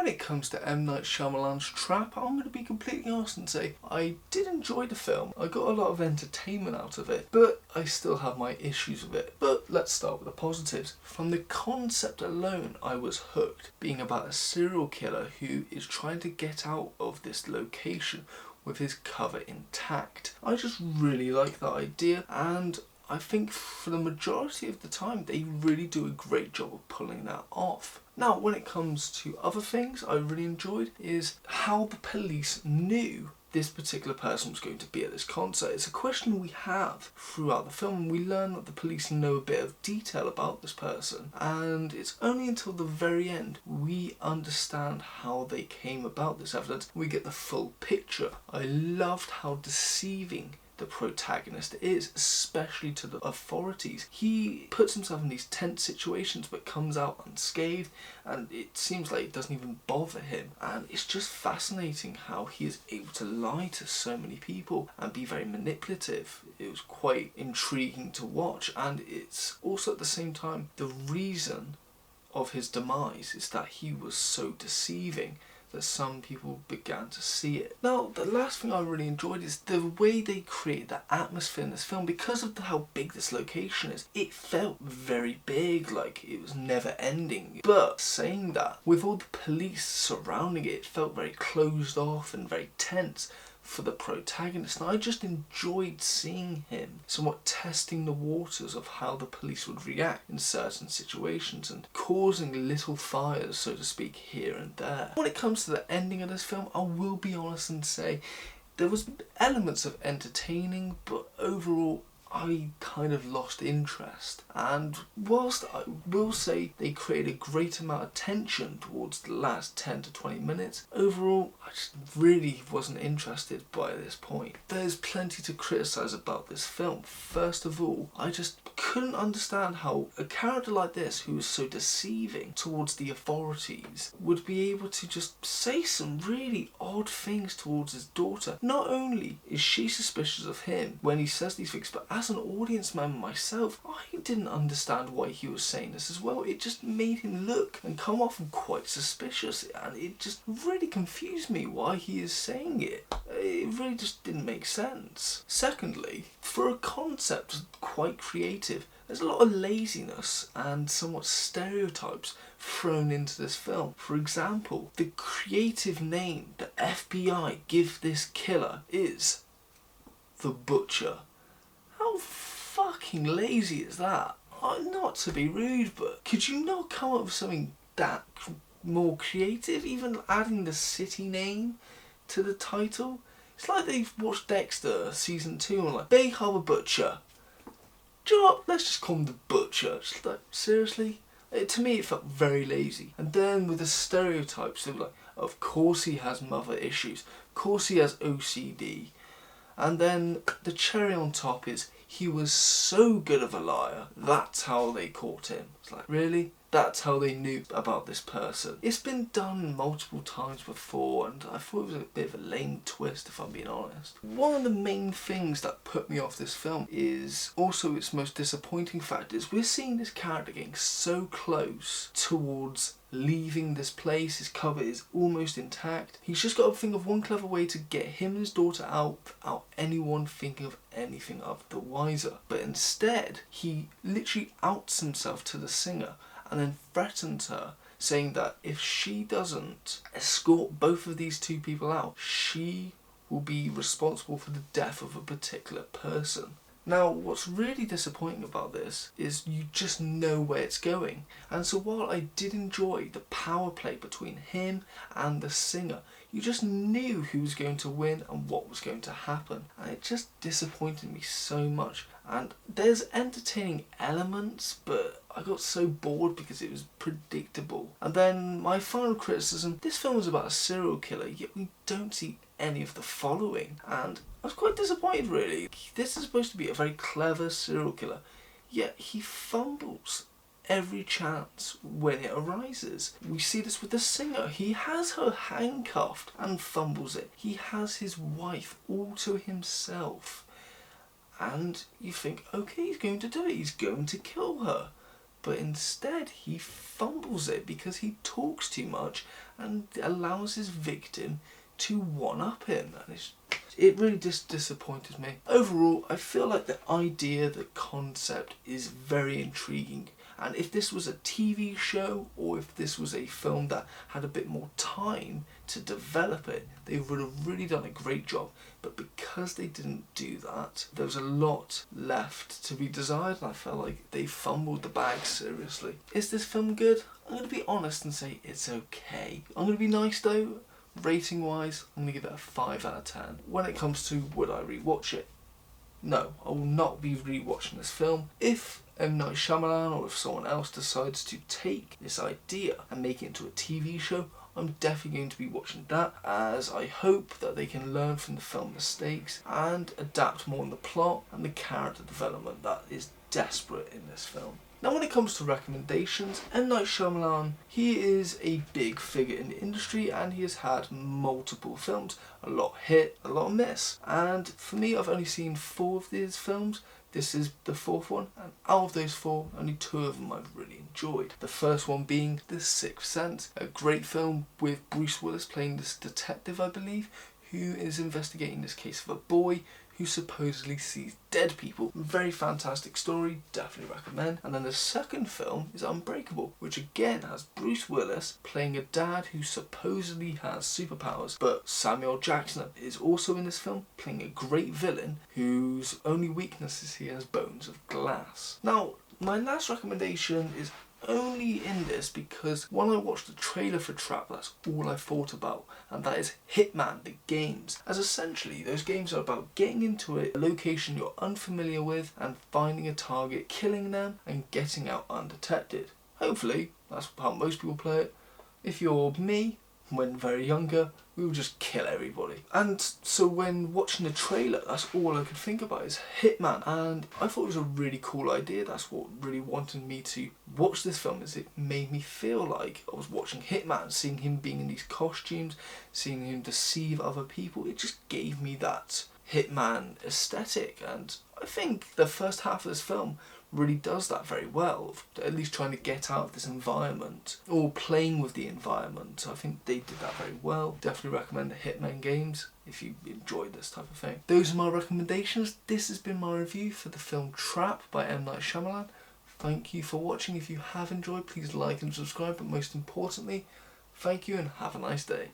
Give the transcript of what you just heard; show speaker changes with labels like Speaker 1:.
Speaker 1: when it comes to M. Night Shyamalan's Trap, I'm going to be completely honest and say I did enjoy the film. I got a lot of entertainment out of it, but I still have my issues with it. But let's start with the positives. From the concept alone, I was hooked, being about a serial killer who is trying to get out of this location with his cover intact. I just really like that idea, and I think for the majority of the time they really do a great job of pulling that off. Now, when it comes to other things I really enjoyed is how the police knew this particular person was going to be at this concert. It's a question we have throughout the film, and we learn that the police know a bit of detail about this person, and it's only until the very end we understand how they came about this evidence. We get the full picture. I loved how deceiving the protagonist is, especially to the authorities. He puts himself in these tense situations but comes out unscathed, and it seems like it doesn't even bother him. And it's just fascinating how he is able to lie to so many people and be very manipulative. It was quite intriguing to watch, and it's also at the same time the reason of his demise is that he was so deceiving that some people began to see it. Now, the last thing I really enjoyed is the way they create the atmosphere in this film. Because of how big this location is, it felt very big, like it was never ending. But saying that, with all the police surrounding it, it felt very closed off and very tense for the protagonist, and I just enjoyed seeing him somewhat testing the waters of how the police would react in certain situations and causing little fires, so to speak, here and there. When it comes to the ending of this film, I will be honest and say there was elements of entertaining, but overall I kind of lost interest. And whilst I will say they create a great amount of tension towards the last 10 to 20 minutes, overall I just really wasn't interested by this point. There's plenty to criticise about this film. First of all, I just couldn't understand how a character like this, who was so deceiving towards the authorities, would be able to just say some really odd things towards his daughter. Not only is she suspicious of him when he says these things, but as an audience member myself, I didn't understand why he was saying this as well. It just made him look and come off quite suspicious, and it just really confused me why he is saying it. It really just didn't make sense. Secondly, for a concept quite creative, there's a lot of laziness and somewhat stereotypes thrown into this film. For example, the creative name the FBI give this killer is the Butcher. How fucking lazy is that? Not to be rude, but could you not come up with something that more creative? Even adding the city name to the title? It's like they've watched Dexter season 2 and like, Bay Harbor Butcher. Do you know what? Let's just call him the Butcher. Just like, seriously? To me it felt very lazy. And then with the stereotypes, they were like, of course he has mother issues, of course he has OCD. And then the cherry on top is he was so good of a liar, that's how they caught him. It's like, really? That's how they knew about this person. It's been done multiple times before, and I thought it was a bit of a lame twist, if I'm being honest. One of the main things that put me off this film is also its most disappointing factor is we're seeing this character getting so close towards leaving this place. His cover is almost intact. He's just got to think of one clever way to get him and his daughter out without anyone thinking of anything other the wiser. But instead, he literally outs himself to the singer and then threatens her, saying that if she doesn't escort both of these two people out, she will be responsible for the death of a particular person. Now, what's really disappointing about this is you just know where it's going. And so while I did enjoy the power play between him and the singer, you just knew who was going to win and what was going to happen. And it just disappointed me so much. And there's entertaining elements, but I got so bored because it was predictable. And then my final criticism, this film is about a serial killer, yet we don't see any of the following. And I was quite disappointed, really. This is supposed to be a very clever serial killer, yet he fumbles every chance when it arises. We see this with the singer. He has her handcuffed and fumbles it. He has his wife all to himself. And you think, okay, he's going to do it. He's going to kill her. But instead, he fumbles fumbles it because he talks too much and allows his victim to one-up him, and it really just disappointed me. Overall, I feel like the idea, the concept is very intriguing, and if this was a TV show or if this was a film that had a bit more time to develop it, they would have really done a great job. But because they didn't do that, there was a lot left to be desired, and I felt like they fumbled the bag seriously. Is this film good? I'm going to be honest and say it's okay. I'm going to be nice though. Rating wise, I'm going to give it a 5 out of 10. When it comes to would I rewatch it? No, I will not be rewatching this film. If M.Night.Shyamalan or if someone else decides to take this idea and make it into a TV show, I'm definitely going to be watching that, as I hope that they can learn from the film mistakes and adapt more on the plot and the character development that is desperate in this film. Now when it comes to recommendations, M.Night.Shyamalan, he is a big figure in the industry and he has had multiple films. A lot hit, a lot miss. And for me, I've only seen 4 of these films. This is the 4th one, and out of those 4, only 2 of them I've really enjoyed. The first one being The Sixth Sense, a great film with Bruce Willis playing this detective, I believe, who is investigating this case of a boy who supposedly sees dead people. Very fantastic story, definitely recommend. And then the second film is Unbreakable, which again has Bruce Willis playing a dad who supposedly has superpowers, but Samuel Jackson is also in this film playing a great villain whose only weakness is he has bones of glass. Now, my last recommendation is only in this because when I watched the trailer for Trap, that's all I thought about, and that is Hitman, the games. As essentially, those games are about getting into a location you're unfamiliar with and finding a target, killing them, and getting out undetected. Hopefully, that's how most people play it. If you're me, when very younger, we would just kill everybody. And so when watching the trailer, that's all I could think about is Hitman. And I thought it was a really cool idea. That's what really wanted me to watch this film, is it made me feel like I was watching Hitman, seeing him being in these costumes, seeing him deceive other people. It just gave me that Hitman aesthetic. And I think the first half of this film really does that very well, at least trying to get out of this environment or playing with the environment. I think they did that very well. Definitely recommend the Hitman games if you enjoyed this type of thing. Those are my recommendations. This has been my review for the film Trap by M.Night.Shyamalan. Thank you for watching. If you have enjoyed, please like and subscribe, but most importantly, thank you and have a nice day.